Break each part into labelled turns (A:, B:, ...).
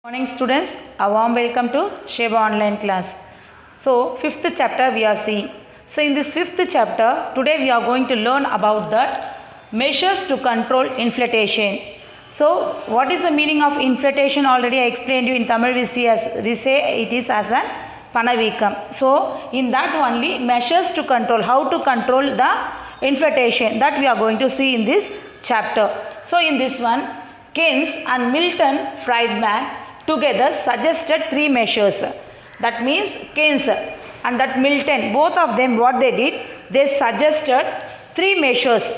A: Morning students, a warm welcome to Sheba online class. So fifth chapter we are seeing. So in this fifth chapter today we are going to learn about the measures to control inflation. So what is the meaning of inflation? Already I explained you in Tamil we say it is as an panavikam. So in that only measures to control, how to control the inflation, that we are going to see in this chapter. So in this one, Keynes and Milton Friedman together suggested three measures. That means Keynes and that Milton, both of them what they did, they suggested three measures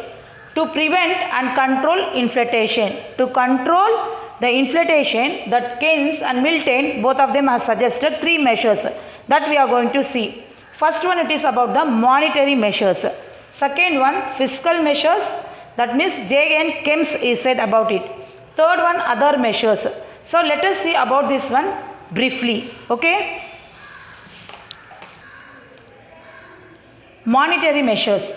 A: to prevent and control inflation. To control the inflation, that Keynes and Milton, both of them have suggested three measures that we are going to see. First one, it is about the monetary measures. Second one, fiscal measures, that means J.N. Keynes is said about it. Third one, other measures. So let us see about this one briefly. Okay. Monetary measures.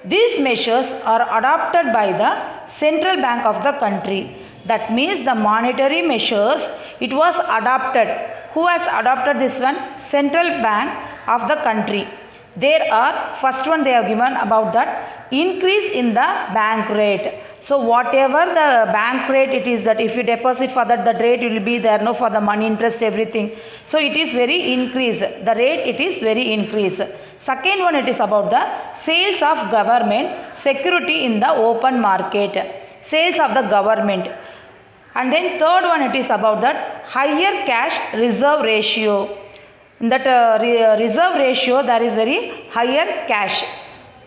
A: These measures are adopted by the central bank of the country. That means the monetary measures, it was adopted. Who has adopted this one? Central bank of the country. There are, first one they have given about that increase in the bank rate. So whatever the bank rate it is, that if you deposit for that, the rate will be there, no, for the money, interest, everything. So it is very increase. The rate it is very increase. Second one, it is about the sales of government security in the open market. Sales of the government. And then third one, it is about that higher cash reserve ratio. In that reserve ratio, there is very higher cash.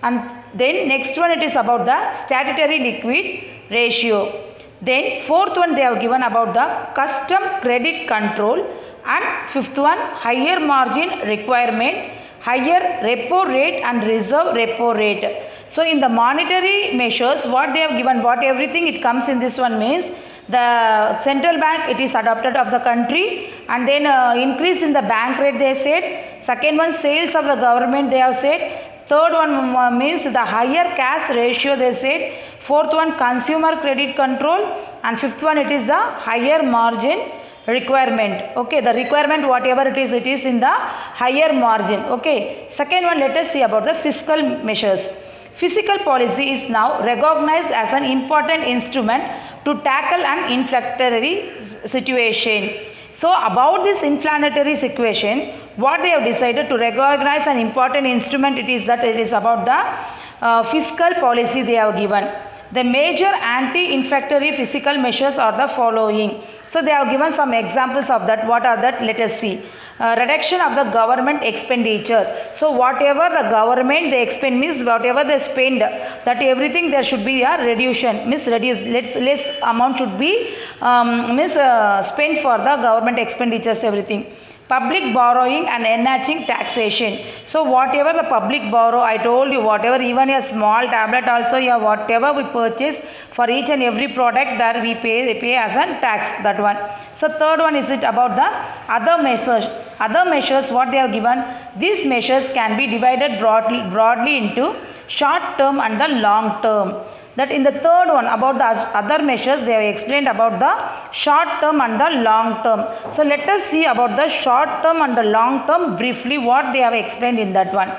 A: And then next one, it is about the statutory liquid ratio. Then fourth one, they have given about the custom credit control. And fifth one, higher margin requirement, higher repo rate and reserve repo rate. So in the monetary measures, what they have given, what everything it comes in this one means, the central bank it is adopted of the country, and then increase in the bank rate they said. Second one, sales of the government they have said. Third one means the higher cash ratio they said. Fourth one, consumer credit control, and fifth one, it is the higher margin requirement. Okay, the requirement whatever it is in the higher margin. Okay, second one, let us see about the fiscal measures. Fiscal policy is now recognized as an important instrument to tackle an inflationary situation. So about this inflationary situation, what they have decided to recognize an important instrument, it is that it is about the fiscal policy they have given. The major anti-inflationary fiscal measures are the following. So they have given some examples of that. What are that? Let us see. Reduction of the government expenditure. So whatever the government they expend means whatever they spend, that everything there should be a reduction. Means reduce, less amount should be spent for the government expenditures, everything. Public borrowing and enhancing taxation. So whatever the public borrow, I told you, whatever, even a small tablet also, yeah, whatever we purchase for each and every product that we pay as a tax, that one. So third one is it about the other measures. Other measures what they have given, these measures can be divided broadly into short term and the long term. That in the third one about the other measures they have explained about the short term and the long term. So let us see about the short term and the long term briefly what they have explained in that one.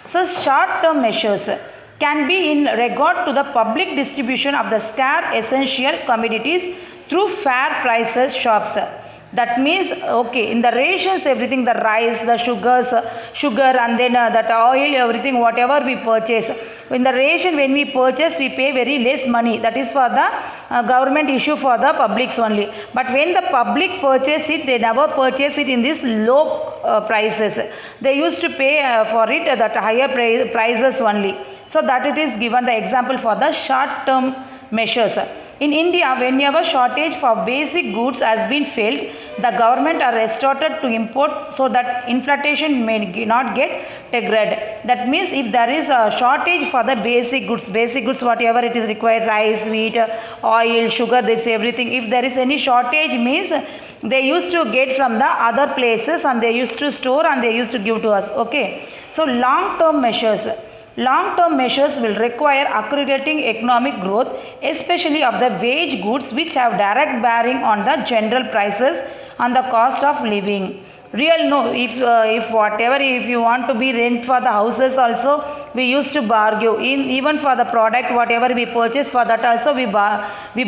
A: So short term measures can be in regard to the public distribution of the scarce essential commodities through fair prices shops. That means, okay, in the rations, everything, the rice, the sugar and then that oil, everything, whatever we purchase. In the ration, when we purchase, we pay very less money. That is for the government issue for the publics only. But when the public purchase it, they never purchase it in these low prices. They used to pay for it that higher prices only. So that it is given the example for the short-term measures. In India, whenever shortage for basic goods has been felt, the government are resorted to import so that inflation may not get degraded. That means if there is a shortage for the basic goods whatever it is required, rice, wheat, oil, sugar, this everything, if there is any shortage means they used to get from the other places and they used to store and they used to give to us. Okay. So long-term measures. Long-term measures will require accommodating economic growth, especially of the wage goods which have direct bearing on the general prices on the cost of living. Real no, if whatever, if you want to be rent for the houses also, we used to bargain. Even for the product whatever we purchase, for that also we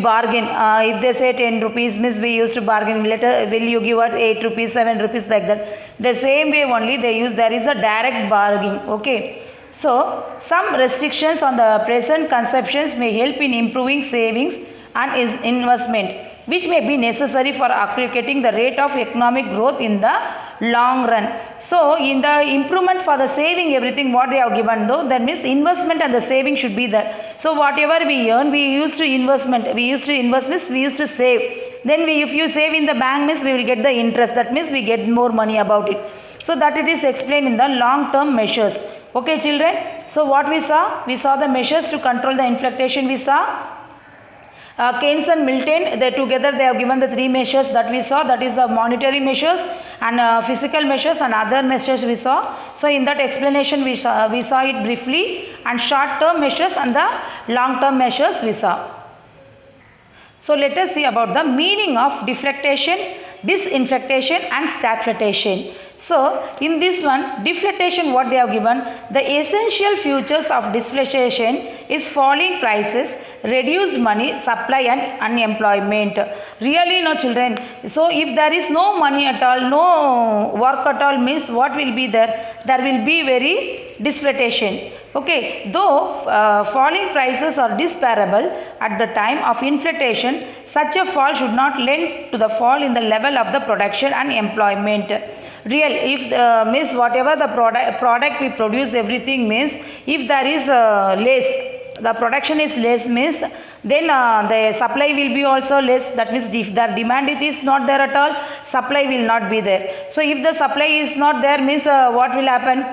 A: bargain. If they say 10 rupees means we used to bargain, later will you give us 8 rupees, 7 rupees, like that. The same way only they use, there is a direct bargaining. Okay. So some restrictions on the present conceptions may help in improving savings and investment, which may be necessary for calculating the rate of economic growth in the long run. So in the improvement for the saving, everything what they have given though, that means investment and the saving should be there. So whatever we earn, we used to investment, we used to invest means we used to save. Then if you save in the bank means we will get the interest, that means we get more money about it. So that it is explained in the long term measures. Okay children, so what we saw? We saw the measures to control the inflation. We saw Keynes and Milton, they together they have given the three measures that we saw, that is the monetary measures and physical measures and other measures we saw. So in that explanation we saw it briefly, and short term measures and the long term measures we saw. So let us see about the meaning of deflation, disinflation and stagflation. So in this one, deflation what they have given, the essential features of deflation is falling prices, reduced money supply and unemployment. Really no children. So if there is no money at all, no work at all means what will be there? There will be very deflation. Okay, though falling prices are disparable at the time of inflation, such a fall should not lend to the fall in the level of the production and employment. Real, if means whatever the product we produce, everything means if there is less, the production is less means then the supply will be also less. That means if the demand it is not there at all, supply will not be there. So if the supply is not there means what will happen?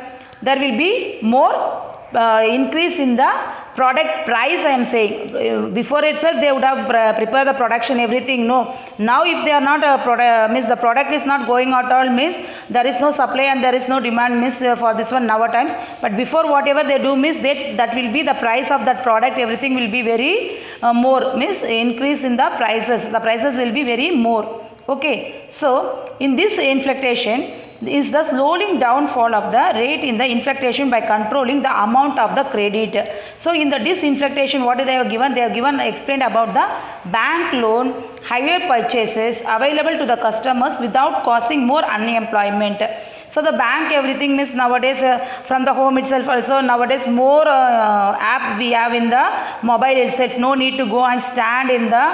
A: There will be more increase in the product price. I am saying before itself they would have prepared the production everything. No, now if they are not means the product is not going at all means there is no supply and there is no demand means for this one now times. But before whatever they do means that will be the price of that product, everything will be very more, means increase in the prices. The prices will be very more. Okay, so in this inflation is the slowing downfall of the rate in the inflation by controlling the amount of the credit. So in the disinflation what they have given? They have given explained about the bank loan, higher purchases available to the customers without causing more unemployment. So the bank everything means nowadays from the home itself also, nowadays more app we have in the mobile itself. No need to go and stand in the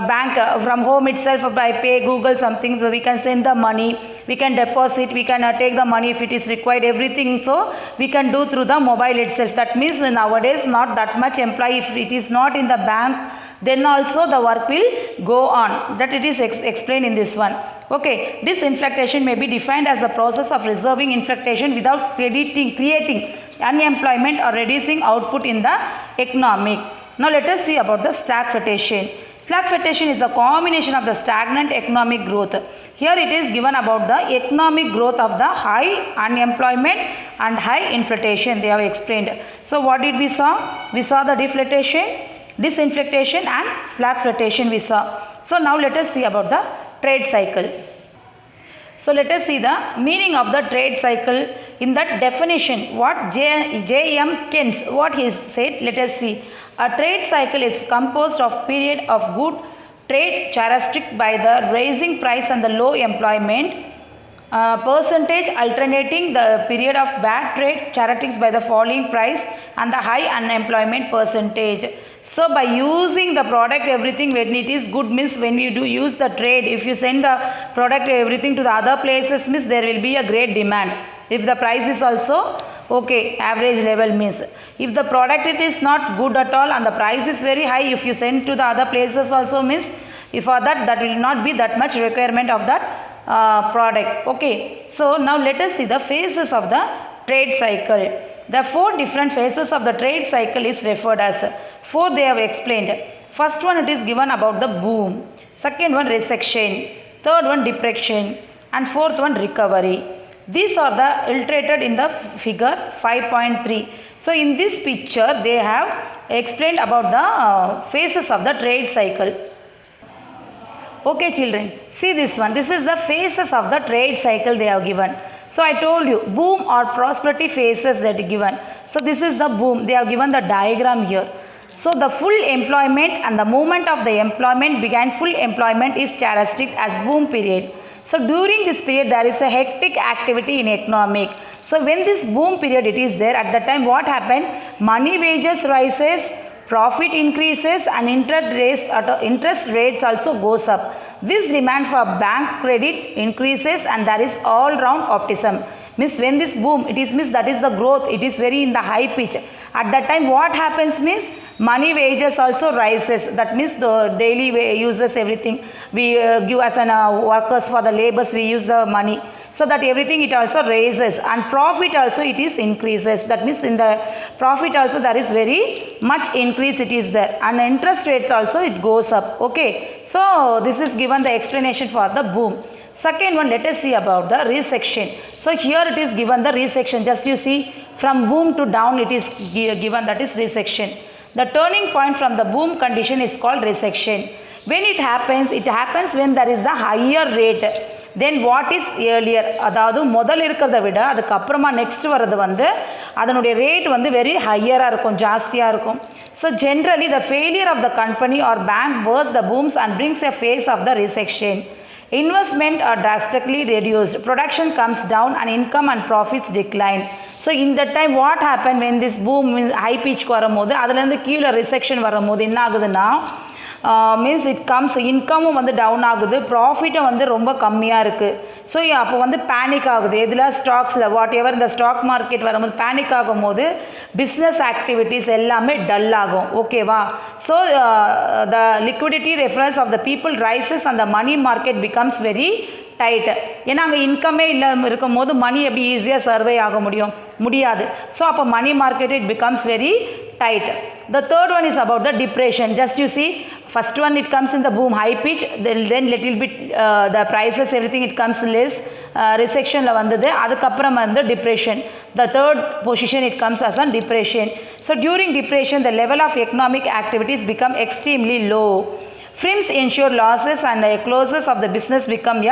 A: bank. From home itself by pay Google something, we can send the money, we can deposit, we can take the money if it is required, everything. So we can do through the mobile itself. That means nowadays not that much employee, if it is not in the bank then also the work will go on. That it is explained in this one. Okay, this inflation may be defined as the process of reserving inflation without creating unemployment or reducing output in the economic. Now let us see about the stagflation. Stagflation is a combination of the stagnant economic growth. Here it is given about the economic growth of the high unemployment and high inflation. They have explained. So what did we saw? We saw the deflation, disinflation and stagflation we saw. So now let us see about the trade cycle. So let us see the meaning of the trade cycle. In that definition, what J.M. Keynes, what he said, let us see. A trade cycle is composed of period of good trade characteristic by the rising price and the low employment percentage, alternating the period of bad trade characteristics by the falling price and the high unemployment percentage. So by using the product everything when it is good means when you do use the trade, if you send the product everything to the other places means there will be a great demand. If the price is also okay, average level means. If the product it is not good at all and the price is very high, if you send to the other places also means if for that will not be that much requirement of that product. Okay, so now let us see the phases of the trade cycle. The 4 different phases of the trade cycle is referred as 4 they have explained. First one it is given about the boom, second one recession, third one depression and fourth one recovery. These are the illustrated in the figure 5.3. So in this picture they have explained about the phases of the trade cycle. Okay children, see this one. This is the phases of the trade cycle they have given. So I told you boom or prosperity phases that are given. So this is the boom. They have given the diagram here. So the full employment and the movement of the employment began. Full employment is characteristic as boom period. So during this period there is a hectic activity in economic. So when this boom period it is there, at that time what happened? Money wages rises, profit increases and interest rates also goes up. This demand for bank credit increases and there is all round optimism. Means when this boom, it is means that is the growth, it is very in the high pitch. At that time what happens means money wages also rises. That means the daily uses everything. We give as an workers for the labors, we use the money. So that everything it also raises and profit also it is increases. That means in the profit also there is very much increase it is there, and interest rates also it goes up. Okay. So this is given the explanation for the boom. Second one, let us see about the resection. So here it is given the resection. Just you see from boom to down it is given, that is resection. The turning point from the boom condition is called resection. When it happens when there is the higher rate. Then what is earlier, அதாவது முதல் இருக்கிறத விட அதுக்கு அப்புறமா next வரது வந்து அதனுடைய rate வந்து வெரி ஹையராக இருக்கும், ஜாஸ்தியாக இருக்கும். So generally the failure of the company or bank bursts the booms and brings a phase of the recession. Investment are drastically reduced, production comes down and income and profits decline. So in that time what happened when this boom high pitch வரும்போது அதுலேருந்து கீழே resection வரும்போது என்ன ஆகுதுன்னா means it comes இன்கமும் வந்து down ஆகுது, ப்ராஃபிட்டும் வந்து ரொம்ப கம்மியாக இருக்குது. ஸோ அப்போ வந்து பேனிக் ஆகுது. எதில் ஸ்டாக்ஸில் வாட் எவர் இந்த ஸ்டாக் மார்க்கெட் வரும்போது பேனிக் ஆகும்போது பிஸ்னஸ் ஆக்டிவிட்டீஸ் எல்லாமே டல் ஆகும். ஓகேவா? So the liquidity reference of the people rises and the money market becomes very tight. ஏன்னா அங்கே இன்கமே இல்லாமல் இருக்கும் போது மணி எப்படி ஈஸியாக சர்வே ஆக முடியாது. ஸோ அப்போ money market it becomes very tight. The third one is about the depression. Just you see, first one it comes in the boom high pitch, then little bit the prices everything it comes less, recession la vandது, அதுக்கப்புறம் வந்து depression. The third position it comes as a depression. So during depression the level of economic activities become extremely low. Firms ensure losses and the closes of the business become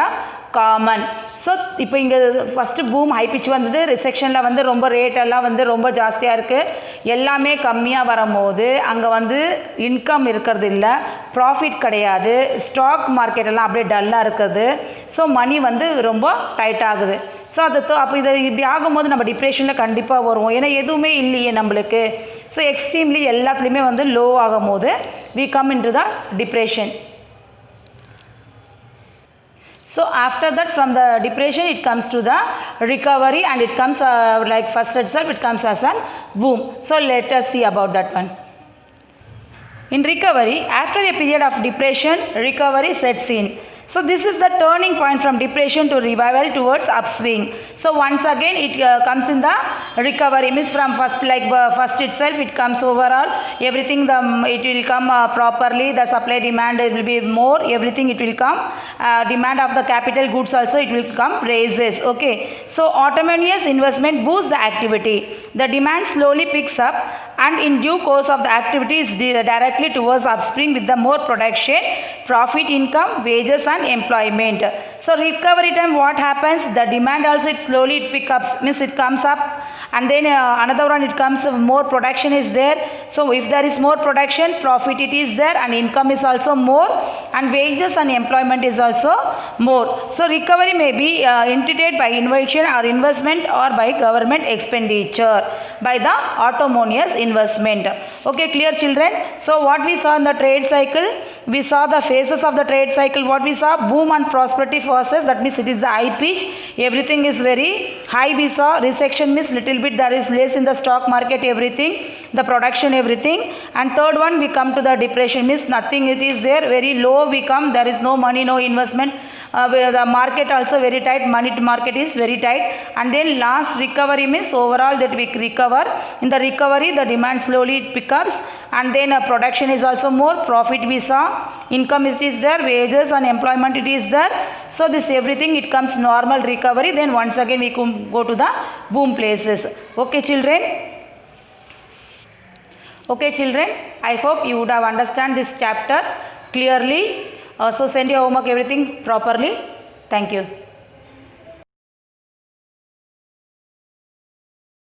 A: common. So இப்போ இங்கே first boom high pitch வந்தது, ரிசெக்ஷனில் வந்து ரொம்ப ரேட்டெல்லாம் வந்து ரொம்ப ஜாஸ்தியாக இருக்குது, எல்லாமே கம்மியாக வரும்போது அங்கே வந்து இன்கம் இருக்கிறது இல்லை, ப்ராஃபிட் கிடையாது, ஸ்டாக் மார்க்கெட்டெல்லாம் அப்படியே டல்லாக இருக்குது. ஸோ மணி வந்து ரொம்ப டைட் ஆகுது. ஸோ அப்போ இதை இப்படி ஆகும்போது நம்ம டிப்ரெஷனில் கண்டிப்பாக வருவோம். ஏன்னா எதுவுமே இல்லையே நம்மளுக்கு. ஸோ எக்ஸ்ட்ரீம்லி எல்லாத்துலேயுமே வந்து லோ ஆகும் போது we come into the depression. So after that from the depression it comes to the recovery and it comes like first itself it comes as a boom. So let us see about that one. In recovery, after a period of depression, recovery sets in. So this is the turning point from depression to revival towards upswing. So once again it comes in the recovery, means from first itself it comes overall, everything it will come properly, the supply demand will be more, everything it will come, demand of the capital goods also it will come raises. Okay, so autonomous investment boosts the activity, the demand slowly picks up and in due course of the activity is directly towards upspring with the more production, profit, income, wages and employment. So recovery time what happens, the demand also it slowly it picks up, means it comes up, and then another one it comes more production is there. So if there is more production, profit it is there and income is also more and wages and employment is also more. So recovery may be initiated by innovation or investment or by government expenditure, by the autonomous investment. Okay, clear children? So what we saw in the trade cycle, we saw the phases of the trade cycle. What we saw, boom and prosperity phases, that means it is the high pitch, everything is very high. We saw recession means little bit there is less in the stock market, everything, the production, everything. And third one we come to the depression, means nothing it is there, very low we come, there is no money, no investment, the market also very tight, money to market is very tight. And then last recovery means overall that we recover. In the recovery the demand slowly picks up and then production is also more, profit we saw, income it is there, wages and employment it is there. So this everything it comes normal recovery, then once again we go to the boom places. Okay children? Okay children, I hope you would have understand this chapter clearly. So send your homework everything properly. Thank you.